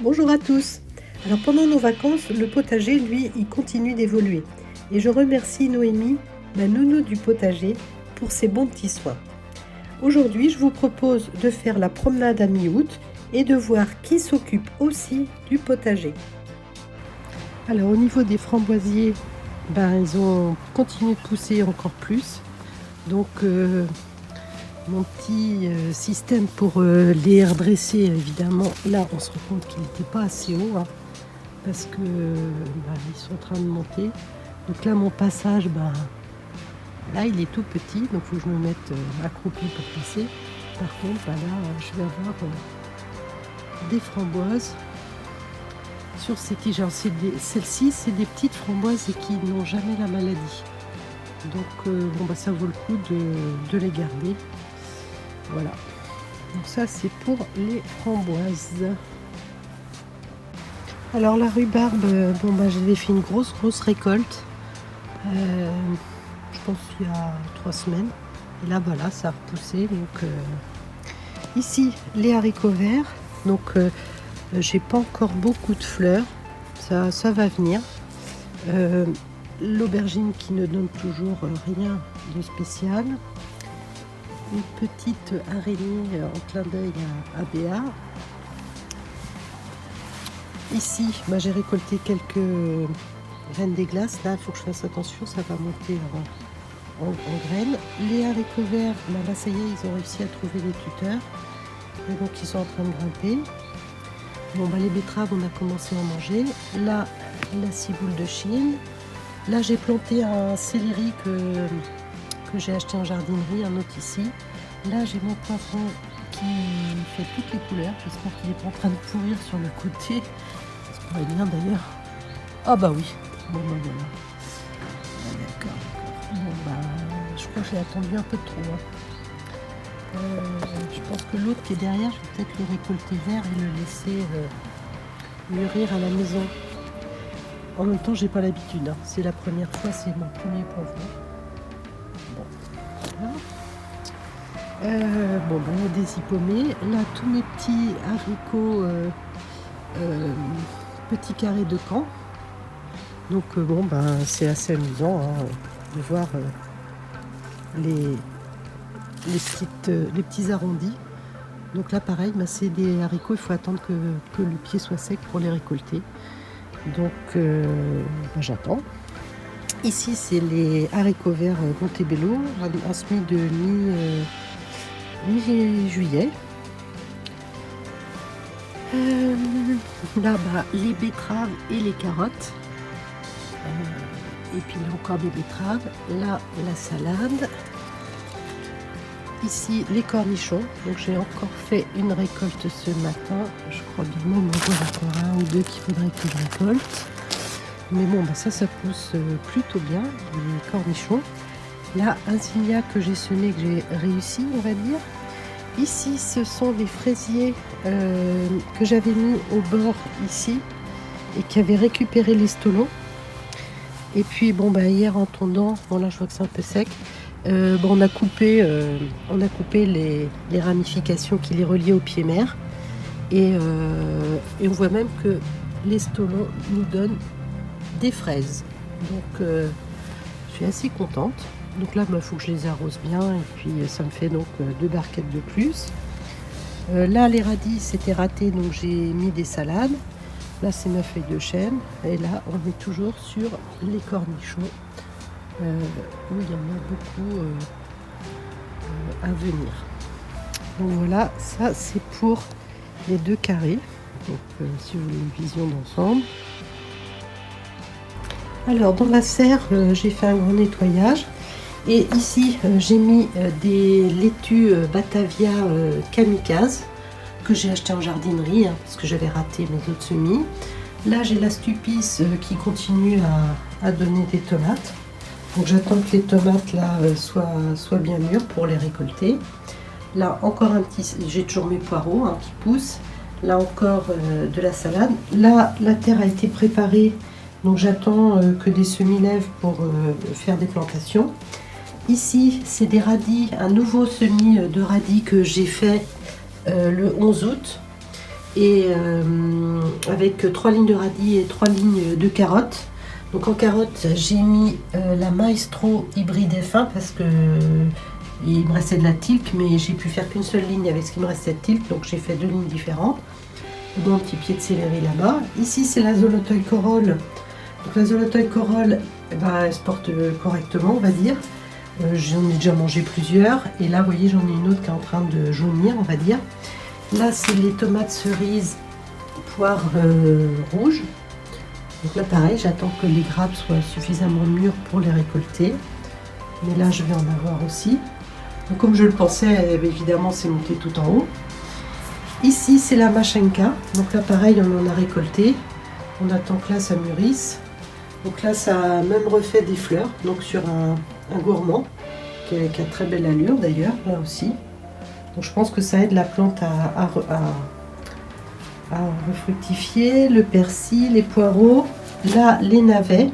Bonjour à tous. Alors pendant nos vacances, le potager, lui, il continue d'évoluer. Et je remercie Noémie, ma nounou du potager, pour ses bons petits soins. Aujourd'hui, je vous propose de faire la promenade à mi-août et de voir qui s'occupe aussi du potager. Alors au niveau des framboisiers, ils ont continué de pousser encore plus. Donc mon petit système pour les redresser, évidemment, là on se rend compte qu'il n'était pas assez haut, parce que ils sont en train de monter. Donc là mon passage, là il est tout petit, donc il faut que je me mette accroupi pour passer. Par contre, là je vais avoir des framboises sur ces tiges. Alors celles-ci, c'est des petites framboises et qui n'ont jamais la maladie. Donc ça vaut le coup de les garder. Voilà. Donc ça c'est pour les framboises. Alors la rhubarbe, j'avais fait une grosse récolte. Je pense il y a 3 semaines. Et là voilà, ça a repoussé. Donc ici les haricots verts. Donc j'ai pas encore beaucoup de fleurs. Ça va venir. L'aubergine qui ne donne toujours rien de spécial. Une petite araignée en clin d'œil à Béa. Ici, j'ai récolté quelques graines des glaces. Là, il faut que je fasse attention, ça va monter en graines. Les haricots verts, là, ça y est, ils ont réussi à trouver les tuteurs. Et donc, ils sont en train de grimper. Les betteraves, on a commencé à en manger. Là, la ciboule de Chine. Là, j'ai planté un céleri que j'ai acheté en jardinerie, un autre ici. Là, j'ai mon poivron qui fait toutes les couleurs. J'espère qu'il n'est pas en train de pourrir sur le côté. Ça se pourrait bien d'ailleurs. Ah bah oui. Voilà. D'accord. Je crois que j'ai attendu un peu trop. Je pense que l'autre qui est derrière, je vais peut-être le récolter vert et le laisser mûrir à la maison. En même temps, j'ai pas l'habitude. C'est la première fois, c'est mon premier poivron. Voilà. Il y a des hippomées. Là, tous mes petits haricots, petits carrés de camp. Donc, c'est assez amusant de voir les petits arrondis. Donc là, pareil, c'est des haricots. Il faut attendre que le pied soit sec pour les récolter. Donc, j'attends. Ici, c'est les haricots verts Montebello, un semis de mi-juillet. Là, les betteraves et les carottes. Et puis là, encore des betteraves. Là, la salade. Ici, les cornichons. Donc, j'ai encore fait une récolte ce matin. Je crois bien m'en avoir encore un ou deux qu'il faudrait que je récolte. Mais ça pousse plutôt bien, les cornichons. Là, un zinnia que j'ai semé, que j'ai réussi, on va dire. Ici, ce sont des fraisiers que j'avais mis au bord ici et qui avaient récupéré les stolons. Et puis, hier en tondant, là, je vois que c'est un peu sec. On a coupé les ramifications qui les reliaient au pied mère. Et on voit même que les stolons nous donnent des fraises. Donc je suis assez contente. Donc là, faut que je les arrose bien et puis ça me fait donc 2 barquettes de plus. Là, les radis, c'était raté, donc j'ai mis des salades. Là, c'est ma feuille de chêne. Et là, on est toujours sur les cornichons où il y en a beaucoup à venir. Donc voilà, ça c'est pour les 2 carrés. Donc si vous voulez une vision d'ensemble. Alors dans la serre, j'ai fait un grand nettoyage et ici j'ai mis des laitues Batavia Kamikaze que j'ai acheté en jardinerie parce que j'avais raté mes autres semis. Là j'ai la Stupis qui continue à donner des tomates. Donc j'attends que les tomates là soient bien mûres pour les récolter. Là encore j'ai toujours mes poireaux qui poussent. Là encore de la salade. Là la terre a été préparée. Donc j'attends que des semis lèvent pour faire des plantations. Ici, c'est des radis, un nouveau semis de radis que j'ai fait le 11 août. Et avec 3 lignes de radis et 3 lignes de carottes. Donc en carotte, j'ai mis la Maestro hybride F1 parce que il me restait de la tilk, mais j'ai pu faire qu'une seule ligne avec ce qui me restait de tilk, donc j'ai fait 2 lignes différentes. Mon petit pied de céleri là-bas. Ici, c'est la Zolotoy Corolle. Donc la Zolotoy Corolle, eh ben, elle se porte correctement, on va dire. J'en ai déjà mangé plusieurs. Et là, vous voyez, j'en ai une autre qui est en train de jaunir, on va dire. Là, c'est les tomates cerises poire rouge. Donc là, pareil, j'attends que les grappes soient suffisamment mûres pour les récolter. Mais là, je vais en avoir aussi. Donc, comme je le pensais, évidemment, c'est monté tout en haut. Ici, c'est la Machenka. Donc là, pareil, on en a récolté. On attend que là, ça mûrisse. Donc là, ça a même refait des fleurs. Donc sur un gourmand, qui a très belle allure d'ailleurs, là aussi. Donc je pense que ça aide la plante à refructifier. Le persil, les poireaux. Là, les navets.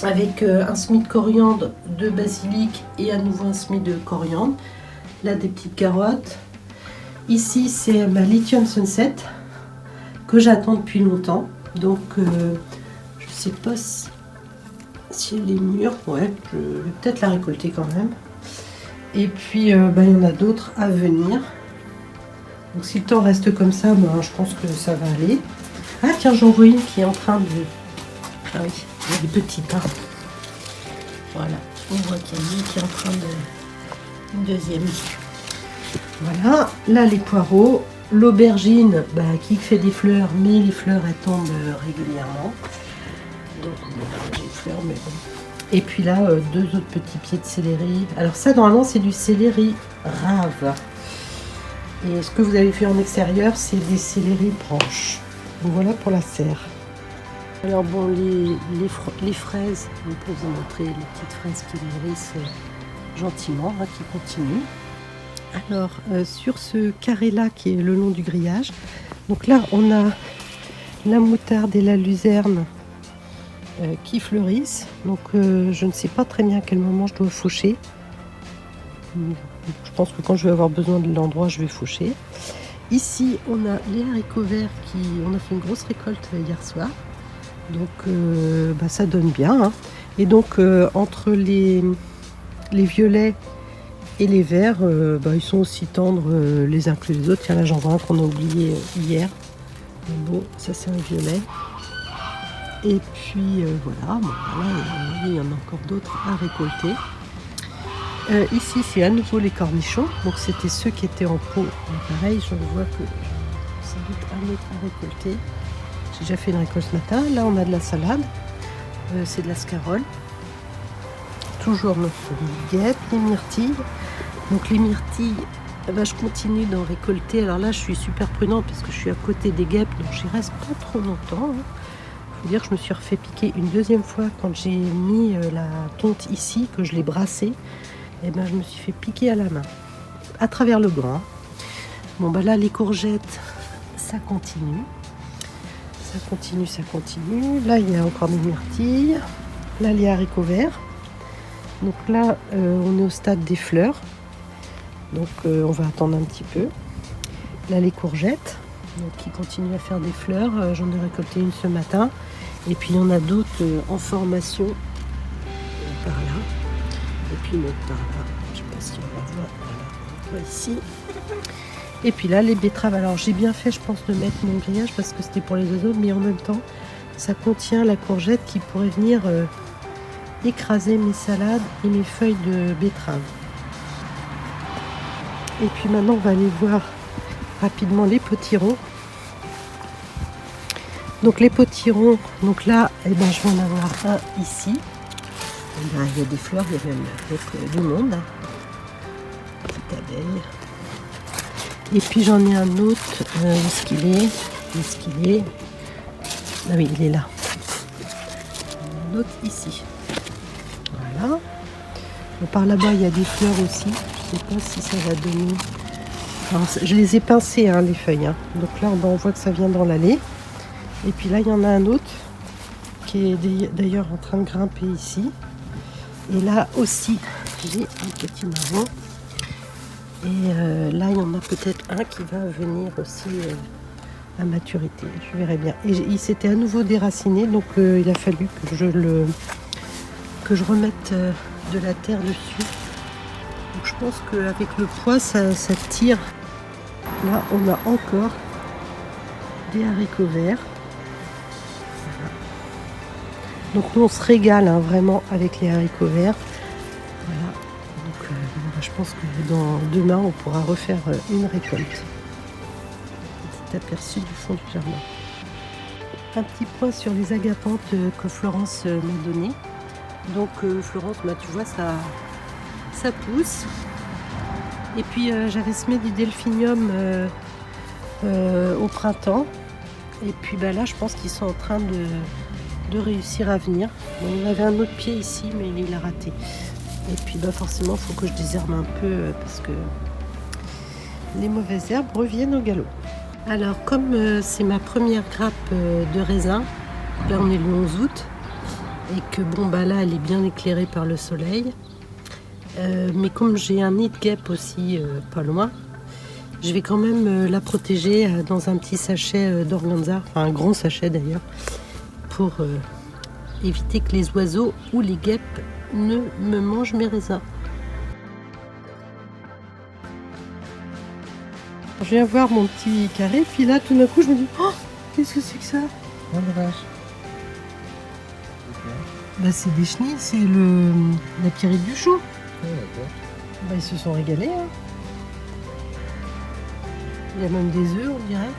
Avec un semis de coriandre, de basilic et à nouveau un semis de coriandre. Là, des petites carottes. Ici, c'est ma Lithium Sunset que j'attends depuis longtemps. Donc, je ne sais pas si elle est mûre. Ouais, je vais peut-être la récolter quand même. Et puis, il y en a d'autres à venir. Donc, si le temps reste comme ça, je pense que ça va aller. Ah, tiens, j'en vois une qui est en train de... Ah oui, il y a des petites. Hein. Voilà, on voit qu'il y a une qui est en train de... Une deuxième. Voilà, là les poireaux, l'aubergine qui fait des fleurs, mais les fleurs elles tombent régulièrement. Donc j'ai des fleurs, mais bon. Et puis là, 2 autres petits pieds de céleri. Alors ça, normalement, c'est du céleri rave. Et ce que vous avez fait en extérieur, c'est des céleri branches. Donc voilà pour la serre. Alors bon, les fraises, pour vous montrer les petites fraises qui mûrissent gentiment, qui continuent. Alors, sur ce carré-là qui est le long du grillage, donc là, on a la moutarde et la luzerne qui fleurissent. Donc, je ne sais pas très bien à quel moment je dois faucher. Je pense que quand je vais avoir besoin de l'endroit, je vais faucher. Ici, on a les haricots verts on a fait une grosse récolte hier soir. Donc, ça donne bien. Hein. Et donc, entre les violets et les verts, ils sont aussi tendres les uns que les autres. Tiens, là, j'en vois un qu'on a oublié hier. Bon, ça, c'est un violet. Et puis, voilà. Il y en a encore d'autres à récolter. Ici, c'est à nouveau les cornichons. Donc, c'était ceux qui étaient en pot. Donc, pareil, je vois que sans doute un autre à récolter. J'ai déjà fait une récolte ce matin. Là, on a de la salade. C'est de la scarole. Toujours notre guêpe, les myrtilles. Donc les myrtilles, je continue d'en récolter. Alors là, je suis super prudente parce que je suis à côté des guêpes, donc j'y reste pas trop longtemps. Il faut dire que je me suis refait piquer une deuxième fois quand j'ai mis la tonte ici, que je l'ai brassée. Et je me suis fait piquer à la main, à travers le gant. Bon, là, les courgettes, ça continue. Ça continue. Là, il y a encore des myrtilles. Là, les haricots verts. Donc là, on est au stade des fleurs. Donc on va attendre un petit peu. Là, les courgettes, donc, qui continuent à faire des fleurs. J'en ai récolté une ce matin. Et puis, il y en a d'autres en formation par là. Et puis, une autre par là. Je ne sais pas si on va voir. Voilà, on voit ici. Et puis là, les betteraves. Alors, j'ai bien fait, je pense, de mettre mon grillage parce que c'était pour les oiseaux. Mais en même temps, ça contient la courgette qui pourrait venir... écraser mes salades et mes feuilles de betterave. Et puis maintenant, on va aller voir rapidement les potirons. Donc les potirons, donc là, je vais en avoir un ici. Il y a des fleurs, il y a même du monde. Petite abeille. Et puis j'en ai un autre. Où est-ce qu'il est? Ah oui, il est là. Un autre ici. Voilà. Par là-bas, il y a des fleurs aussi. Je ne sais pas si ça va donner. Alors, je les ai pincées, les feuilles. Donc là, on voit que ça vient dans l'allée. Et puis là, il y en a un autre qui est d'ailleurs en train de grimper ici. Et là aussi, j'ai un petit marron. Et là, il y en a peut-être un qui va venir aussi à maturité. Je verrai bien. Et il s'était à nouveau déraciné, donc il a fallu que je remette de la terre dessus. Donc je pense qu'avec le poids, ça tire. Là, on a encore des haricots verts. Voilà. Donc nous, on se régale hein, vraiment avec les haricots verts. Voilà. Donc je pense que demain, on pourra refaire une récolte. Petit aperçu du fond du jardin. Un petit point sur les agapanthes que Florence m'a donné. Donc Florence, bah, tu vois, ça pousse. Et puis j'avais semé du delphinium au printemps. Et puis bah, là, je pense qu'ils sont en train de réussir à venir. Bon, il y avait un autre pied ici, mais il a raté. Et puis bah, forcément, il faut que je désherbe un peu parce que les mauvaises herbes reviennent au galop. Alors, comme c'est ma première grappe de raisin, là on est le 11 août, et que bon bah là elle est bien éclairée par le soleil, mais comme j'ai un nid de guêpe aussi pas loin, je vais quand même la protéger dans un petit sachet d'organza, enfin un grand sachet d'ailleurs, pour éviter que les oiseaux ou les guêpes ne me mangent mes raisins. Je viens voir mon petit carré, puis là tout d'un coup je me dis oh, qu'est-ce que c'est que ça? Oh la vache. Bah c'est des chenilles, c'est la pierrite du chou. Oh, d'accord. Bah ils se sont régalés. Hein. Il y a même des œufs on dirait.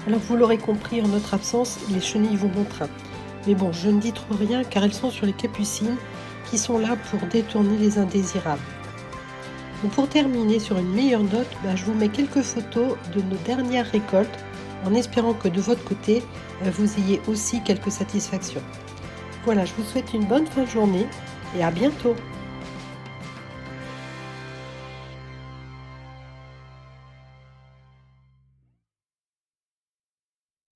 Alors vous l'aurez compris, en notre absence, les chenilles vont bon train. Mais bon, je ne dis trop rien car elles sont sur les capucines qui sont là pour détourner les indésirables. Donc pour terminer sur une meilleure note, je vous mets quelques photos de nos dernières récoltes en espérant que de votre côté, vous ayez aussi quelques satisfactions. Voilà, je vous souhaite une bonne fin de journée et à bientôt.